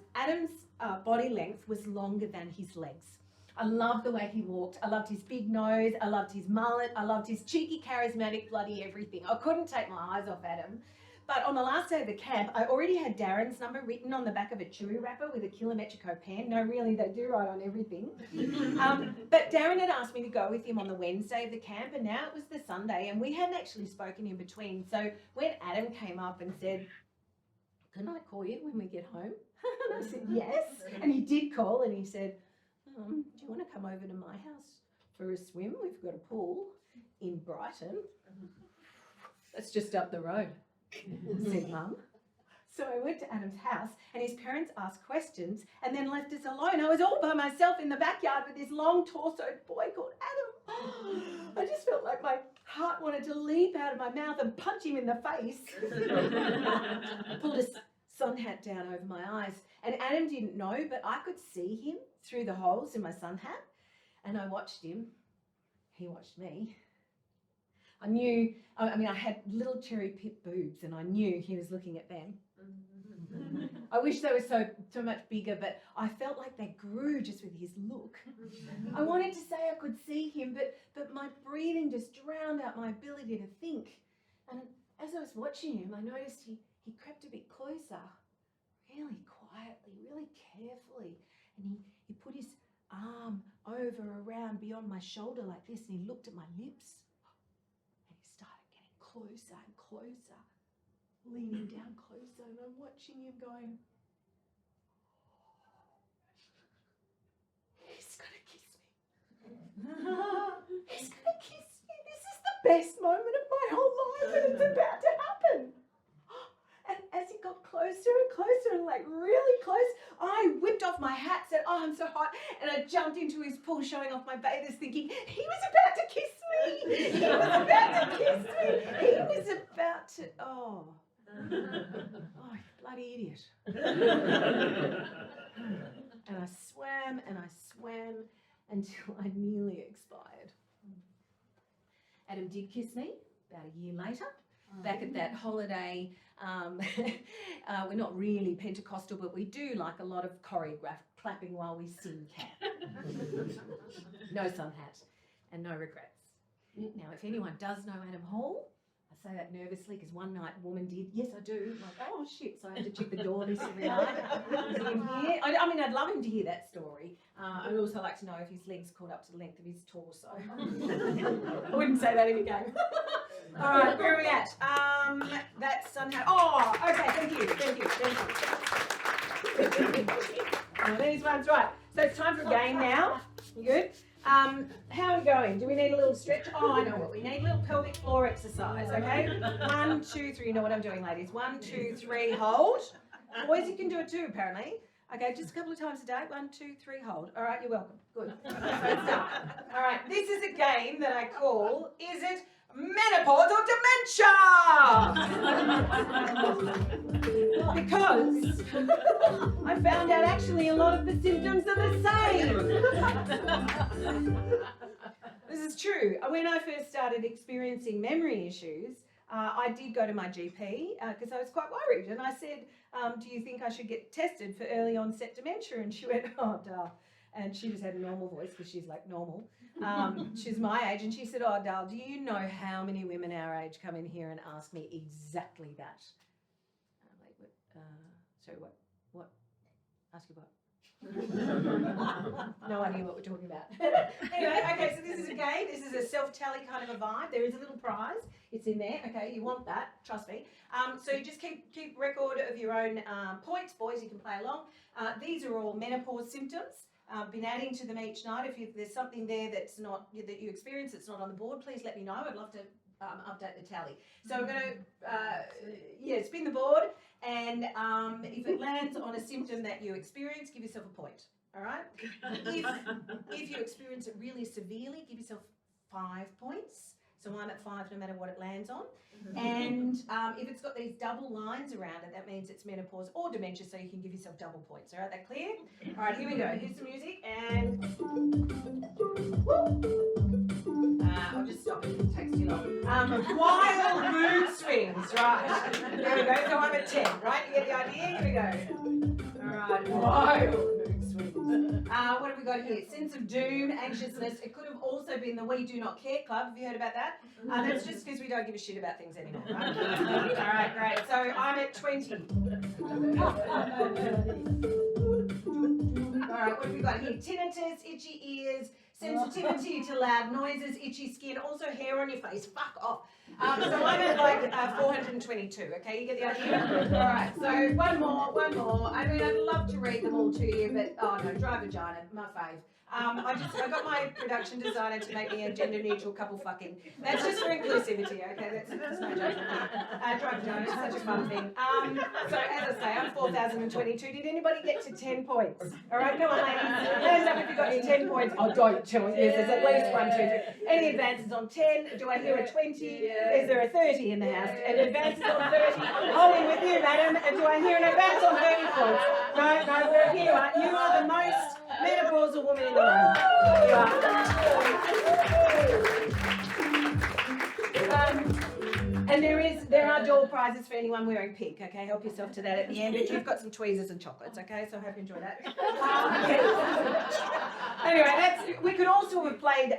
body length was longer than his legs. I loved the way he walked. I loved his big nose. I loved his mullet. I loved his cheeky, charismatic, bloody everything. I couldn't take my eyes off Adam. But on the last day of the camp, I already had Darren's number written on the back of a chewy wrapper with a kilometrico pen. No, really, they do write on everything. But Darren had asked me to go with him on the Wednesday of the camp, and now it was the Sunday, and we hadn't actually spoken in between. So when Adam came up and said, "Can I call you when we get home?" And I said, "Yes." And he did call, and he said, "Do you want to come over to my house for a swim? We've got a pool in Brighton. That's just up the road," said Mum. So I went to Adam's house and his parents asked questions and then left us alone. I was all by myself in the backyard with this long torsoed boy called Adam. I just felt like my heart wanted to leap out of my mouth and punch him in the face. I pulled a sun hat down over my eyes and Adam didn't know, but I could see him through the holes in my sun hat, and I watched him. He watched me. I knew, I had little cherry pit boobs and I knew he was looking at them. I wish they were so much bigger, but I felt like they grew just with his look. I wanted to say I could see him, but my breathing just drowned out my ability to think. And as I was watching him, I noticed he crept a bit closer, really quietly, really carefully, and he put his arm over around beyond my shoulder like this, and he looked at my lips. Started getting closer and closer, leaning down closer, and I'm watching him going, "He's gonna kiss me. He's gonna kiss me. This is the best moment of my whole life and it's about to happen." And as he got closer and closer and like really close, I whipped off my hat, said, "Oh, I'm so hot," and I jumped into his pool showing off my bathers thinking, he was about to kiss me. He was about to kiss me. He was about to, oh, you bloody idiot. And I swam until I nearly expired. Adam did kiss me about a year later, back at that holiday. We're not really Pentecostal, but we do like a lot of choreographed clapping while we sing Kat. No sun hat and no regrets. Now, if anyone does know Adam Hall, I say that nervously because one night a woman did. Yes, I do. I'm like, oh shit, so I have to check the door this every night. Is he in here? I'd love him to hear that story. I'd also like to know if his legs caught up to the length of his torso. I wouldn't say that if he came. All right, where are we at? That sun hat. Oh, okay, thank you. These ones, right. So it's time for a game now. You good? How are we going? Do we need a little stretch? Oh, I know what we need. A little pelvic floor exercise, okay? 1, 2, 3. You know what I'm doing, ladies. 1, 2, 3, hold. Boys, you can do it too, apparently. Okay, just a couple of times a day. 1, 2, 3, hold. All right, you're welcome. Good. So it's done. All right, this is a game that I call, Is It Menopause or Dementia? Because I found out actually a lot of the symptoms are the same. This is true. When I first started experiencing memory issues, I did go to my GP because I was quite worried, and I said, "Do you think I should get tested for early onset dementia?" And she went, "Oh, duh." And she just had a normal voice because she's like normal. She's my age, and she said, "Oh, Dal, do you know how many women our age come in here and ask me exactly that?" And I'm like, sorry, what? Ask you what? No idea what we're talking about. Anyway, okay, so this is a game. This is a self-tally kind of a vibe. There is a little prize. It's in there. Okay, you want that, trust me. So you just keep record of your own points. Boys, you can play along. These are all menopause symptoms. I've been adding to them each night. If there's something there that you experience that's not on the board, please let me know. I'd love to update the tally. So I'm going to spin the board, and if it lands on a symptom that you experience, give yourself a point. All right. If you experience it really severely, give yourself 5 points. So I'm at 5 no matter what it lands on. And if it's got these double lines around it, that means it's menopause or dementia, so you can give yourself double points. All right, that clear? All right, here we go. Here's some music and I'll just stop it, it takes too long. Wild mood swings, right. There we go, so I'm at 10, right? You get the idea? Here we go. All right, wild mood swings. What have we got here? Sense of doom, anxiousness. It could have also been the We Do Not Care Club. Have you heard about that? That's just because we don't give a shit about things anymore, right? All right, great. So I'm at 20. All right, what have we got here? Tinnitus, itchy ears, sensitivity to loud noises, itchy skin, also hair on your face. Fuck off. So I'm at like 422, okay? You get the idea? All right, so one more. I mean, I'd love to read them all to you, but oh no, dry vagina, my fave. I got my production designer to make me a gender neutral couple fucking. That's just for inclusivity, okay? That's no judgment. Dry vagina is such a fun thing. So as I say, I'm 4,022. Did anybody get to 10 points? All right, come on, ladies. Hands up if you got to 10 points. Oh, don't tell me. Yes, there's at least 1, 2, 3. Any advances on 10? Do I hear a 20? Is there a 30 in the house? And advances on 30? Holding with you, madam. And do I hear an advance on 30 points? No, we're here. You are the most menopausal woman in the room. You are. And there are door prizes for anyone wearing pink, okay? Help yourself to that at the end. But you've got some tweezers and chocolates, okay? So I hope you enjoy that. Anyway, we could also have played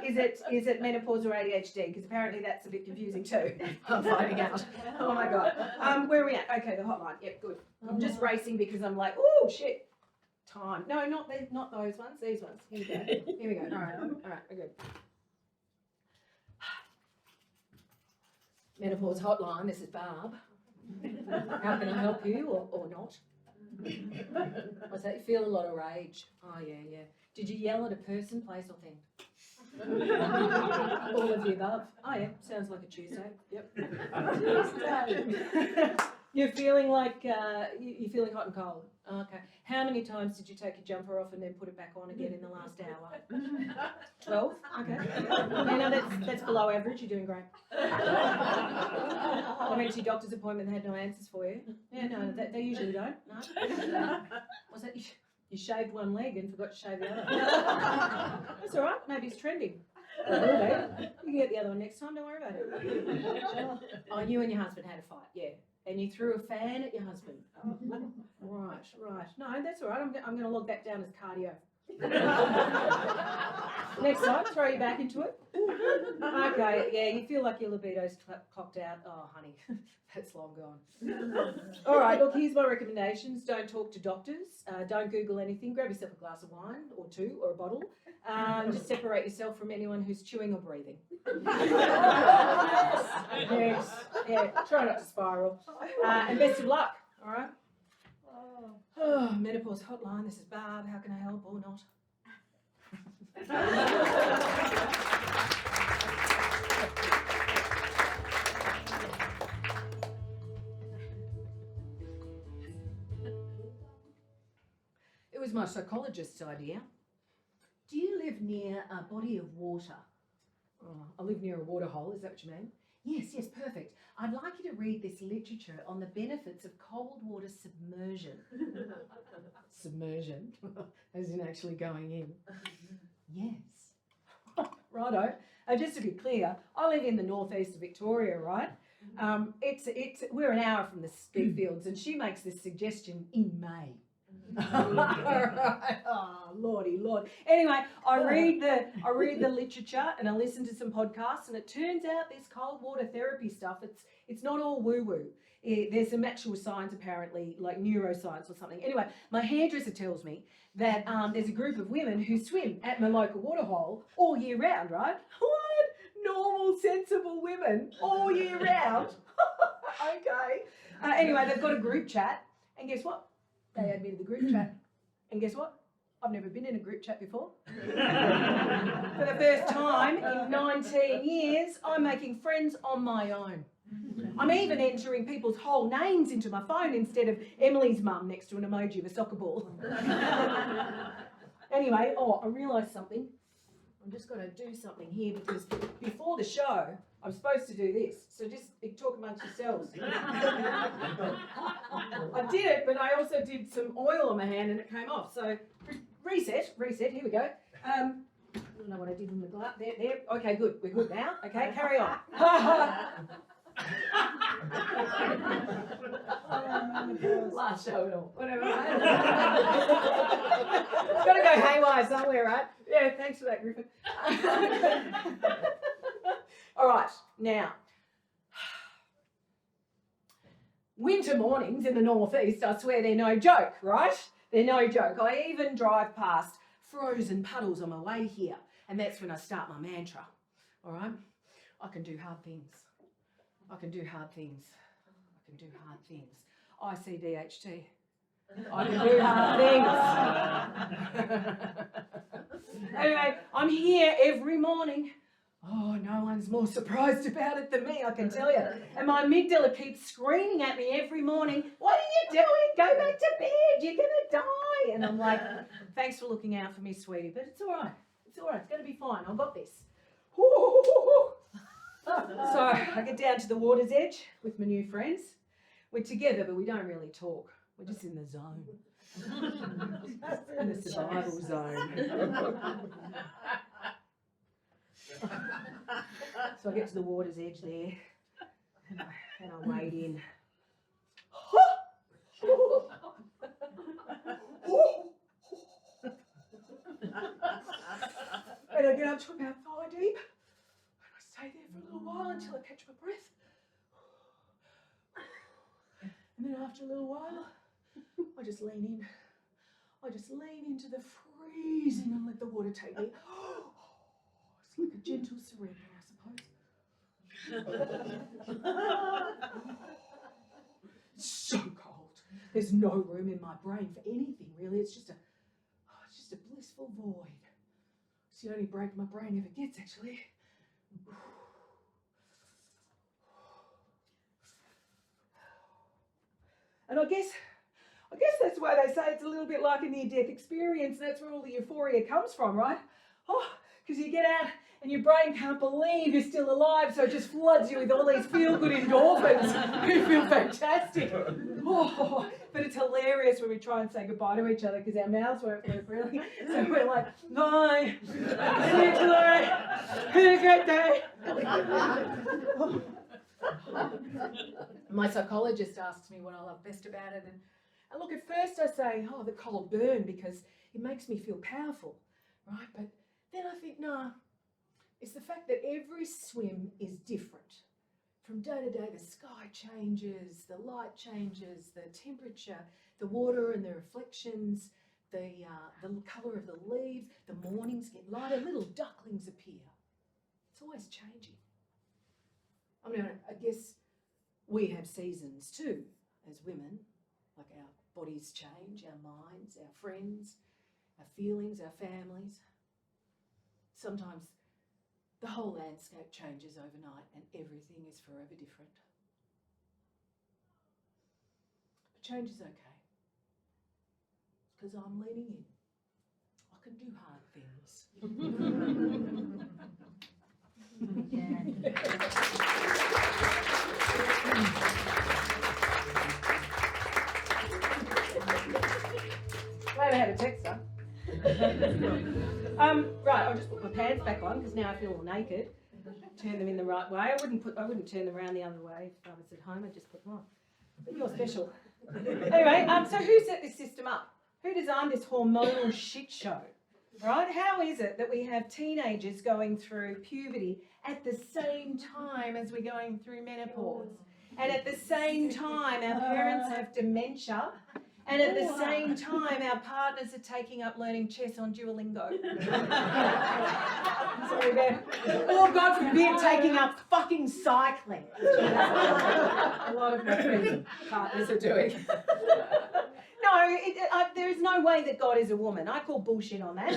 is it menopause or ADHD? Because apparently that's a bit confusing too. I'm finding out. Oh my god. Where are we at? Okay, the hotline. Yep, good. I'm just racing because I'm like, oh shit. Time. No, not those ones. These ones. Here we go. Here we go. All right, we're good. Menopause hotline. This is Barb. How can I help you or not? What's that? You feel a lot of rage. Oh yeah. Did you yell at a person, place, or thing? All of the above. Oh yeah. Sounds like a Tuesday. Yep. Tuesday. You're feeling like you're feeling hot and cold. Okay. How many times did you take your jumper off and then put it back on again in the last hour? 12? Okay. Yeah, no, that's below average. You're doing great. I went to your doctor's appointment and had no answers for you. Yeah, no, they usually don't. No. Was that you shaved one leg and forgot to shave the other? That's all right. Maybe it's trending. It will be. You can get the other one next time. Don't worry about it. Oh, you and your husband had a fight. Yeah. And you threw a fan at your husband. Oh, right. No, that's all right. I'm going to log that down as cardio. Next time, throw you back into it. Okay, yeah, you feel like your libido's clocked out. Oh, honey, that's long gone. All right, look, here's my recommendations. Don't talk to doctors. Don't Google anything. Grab yourself a glass of wine or 2 or a bottle. Just separate yourself from anyone who's chewing or breathing. Yes. Yeah, try not to spiral. And best of luck, all right? Oh, menopause hotline. This is Barb. How can I help or not? It was my psychologist's idea. Do you live near a body of water? Oh, I live near a water hole. Is that what you mean? Yes, perfect. I'd like you to read this literature on the benefits of cold water submersion. Submersion? As in actually going in? Yes. Righto. Just to be clear, I live in the northeast of Victoria, right? We're an hour from the ski fields, and she makes this suggestion in May. Oh, lordy lord. Anyway, I read the literature and I listen to some podcasts, and it turns out this cold water therapy stuff, it's not all woo-woo. There's some actual science apparently, like neuroscience or something. Anyway, my hairdresser tells me that there's a group of women who swim at my local water hole all year round, right? What? Normal, sensible women all year round? Okay. Anyway, they've got a group chat, and guess what? They add me to the group chat. And guess what? I've never been in a group chat before. For the first time in 19 years, I'm making friends on my own. I'm even entering people's whole names into my phone instead of Emily's mum next to an emoji of a soccer ball. Anyway, I realised something. I'm just going to do something here because before the show, I'm supposed to do this. So just talk amongst yourselves. I did it, but I also did some oil on my hand and it came off. So reset, here we go. I don't know what I did in the glass. There. Okay, good. We're good now. Okay, carry on. Last show and all. Whatever, right? It's got to go haywire somewhere, right? Yeah, thanks for that, Griffin. All right, now. Winter mornings in the northeast, I swear they're no joke, right? They're no joke. I even drive past frozen puddles on my way here, and that's when I start my mantra, all right? I can do hard things. I can do hard things. I can do hard things. ICDHT. I can do hard things. Anyway, I'm here every morning. Oh, no one's more surprised about it than me, I can tell you. And my amygdala keeps screaming at me every morning, what are you doing? Go back to bed. You're going to die. And I'm like, thanks for looking out for me, sweetie, but it's all right. It's all right. It's going to be fine. I've got this. So I get down to the water's edge with my new friends. We're together, but we don't really talk. We're just in the zone. In the survival zone. So I get to the water's edge there, and I wade in. And I get up to about thigh deep, and I stay there for a little while until I catch my breath. And then after a little while, I just lean in. I just lean into the freezing and let the water take me. It's like a gentle surrender, I suppose. So cold. There's no room in my brain for anything, really. It's just a blissful void. It's the only break my brain ever gets, actually. And I guess that's why they say it's a little bit like a near-death experience. That's where all the euphoria comes from, right? Because you get out and your brain can't believe you're still alive, so it just floods you with all these feel-good endorphins. You feel fantastic. But it's hilarious when we try and say goodbye to each other because our mouths won't work, really. So we're like, bye, see you tomorrow, have a great day. My psychologist asks me what I love best about it, and look, at first I say, the cold burn because it makes me feel powerful, right? But then I think, nah, it's the fact that every swim is different. From day to day, the sky changes, the light changes, the temperature, the water and the reflections, the colour of the leaves, the mornings get lighter, little ducklings appear. It's always changing. I mean, I guess we have seasons too, as women, like our bodies change, our minds, our friends, our feelings, our families. Sometimes the whole landscape changes overnight and everything is forever different. But change is okay, because I'm leaning in. I can do hard things. Glad I had a texter. Right, I'll just put my pants back on because now I feel all naked. Turn them in the right way. I wouldn't turn them around the other way if I was at home. I'd just put them on. But you're special. Anyway, so who set this system up? Who designed this hormonal shit show? Right? How is it that we have teenagers going through puberty at the same time as we're going through menopause? And at the same time, our parents have dementia. And at the same time, our partners are taking up learning chess on Duolingo. Sorry, Ben. Or, God forbid, taking up fucking cycling. A lot of my friends and partners are doing. No, there is no way that God is a woman. I call bullshit on that.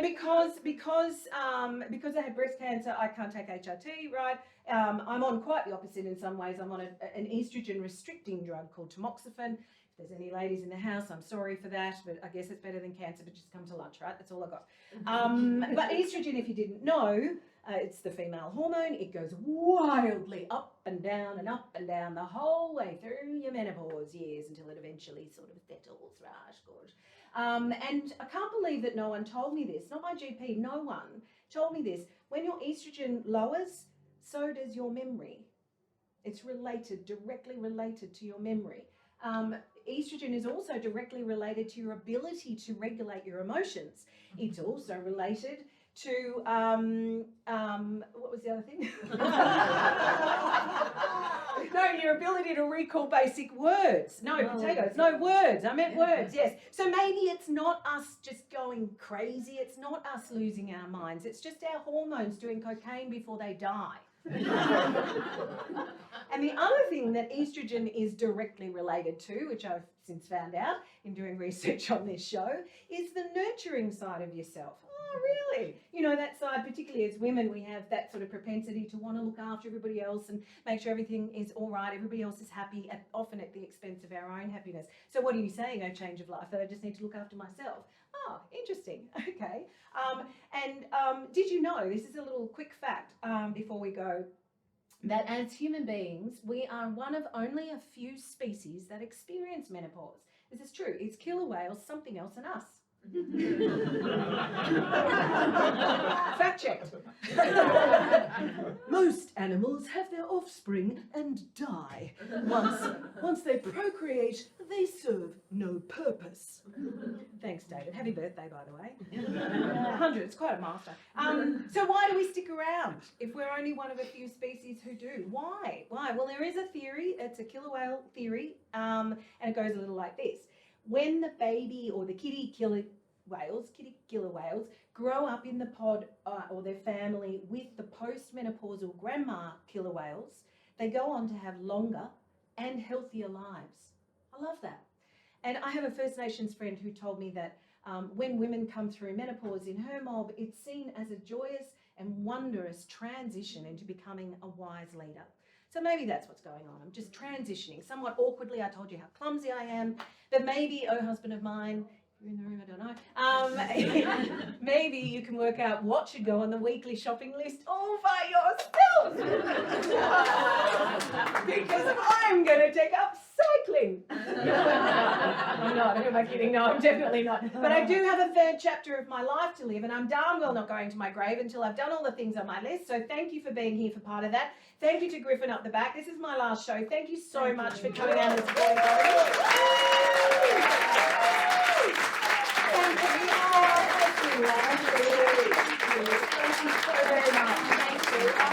and because I had breast cancer, I can't take HRT, right? I'm on quite the opposite in some ways. I'm on an estrogen restricting drug called tamoxifen. If there's any ladies in the house, I'm sorry for that, but I guess it's better than cancer, but just come to lunch, right? That's all I got. But estrogen, if you didn't know, it's the female hormone. It goes wildly up and down the whole way through your menopause years until it eventually sort of settles, right? Good. And I can't believe that no one told me this. Not my GP, no one told me this. When your estrogen lowers, so does your memory. It's related, directly related to your memory. Estrogen is also directly related to your ability to regulate your emotions. It's also related to, what was the other thing? No, your ability to recall basic words. No, potatoes. No, words. I meant words, yes. So maybe it's not us just going crazy. It's not us losing our minds. It's just our hormones doing cocaine before they die. And the other thing that estrogen is directly related to, which I've since found out in doing research on this show, is the nurturing side of yourself. Oh, really? You know, that side, particularly as women, we have that sort of propensity to want to look after everybody else and make sure everything is all right, everybody else is happy, often at the expense of our own happiness. So what are you saying, oh, change of life, that I just need to look after myself? Oh, interesting. Okay. Did you know, this is a little quick fact before we go, that as human beings, we are one of only a few species that experience menopause. This is true. It's killer whales, something else, and us. Fact checked. Most animals have their offspring and die. Once they procreate, they serve no purpose. Thanks, David. Happy birthday, by the way. 100, it's quite a milestone. So why do we stick around if we're only one of a few species who do? Why? Well, there is a theory. It's a killer whale theory, and it goes a little like this. When the baby or the kitty killer whales grow up in the pod or their family with the postmenopausal grandma killer whales, they go on to have longer and healthier lives. I love that. And I have a First Nations friend who told me that when women come through menopause in her mob, it's seen as a joyous and wondrous transition into becoming a wise leader. So maybe that's what's going on. I'm just transitioning somewhat awkwardly. I told you how clumsy I am, but maybe, oh husband of mine, you're in the room, I don't know. Maybe you can work out what should go on the weekly shopping list all by yourself. Because I'm going to take up cycling. I'm not, who am I kidding? No, I'm definitely not. But I do have a third chapter of my life to live, and I'm darn well not going to my grave until I've done all the things on my list. So thank you for being here for part of that. Thank you to Griffin up the back. This is my last show. Thank you so much for coming out and supporting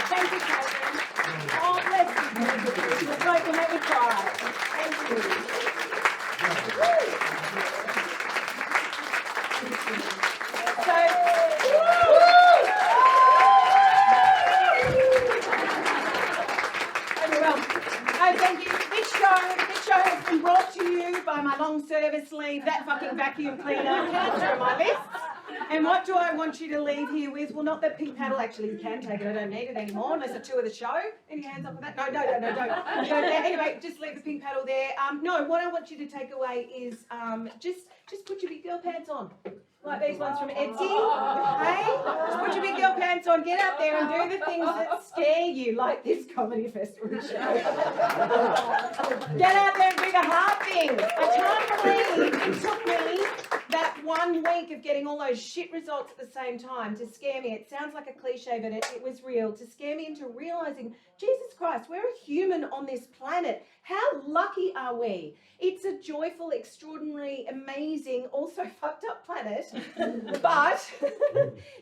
Thank you, Catherine. Oh, bless you. It's like you make me cry. Thank you. Thank you. This show has been brought to you by my long service leave, that fucking vacuum cleaner, cancer on my list. And what do I want you to leave here with? Well, not that pink paddle. Actually, you can take it. I don't need it anymore unless I tour the show. Any hands up for that? No, don't. Anyway, just leave the pink paddle there. No, what I want you to take away is just put your big girl pants on. Like these ones from Etsy, hey? Just put your big girl pants on, get out there and do the things that scare you, like this comedy festival show. Get out there and do the hard things. I can't believe it took me that 1 week of getting all those shit results at the same time to scare me. It sounds like a cliche, but it was real. To scare me into realising, Jesus Christ, we're a human on this planet. How lucky are we? It's a joyful, extraordinary, amazing, also fucked up planet. But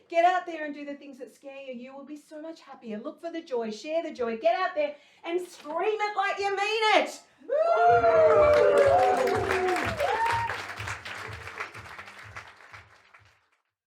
get out there and do the things that scare you. You will be so much happier. Look for the joy, share the joy, get out there and scream it like you mean it. Woo!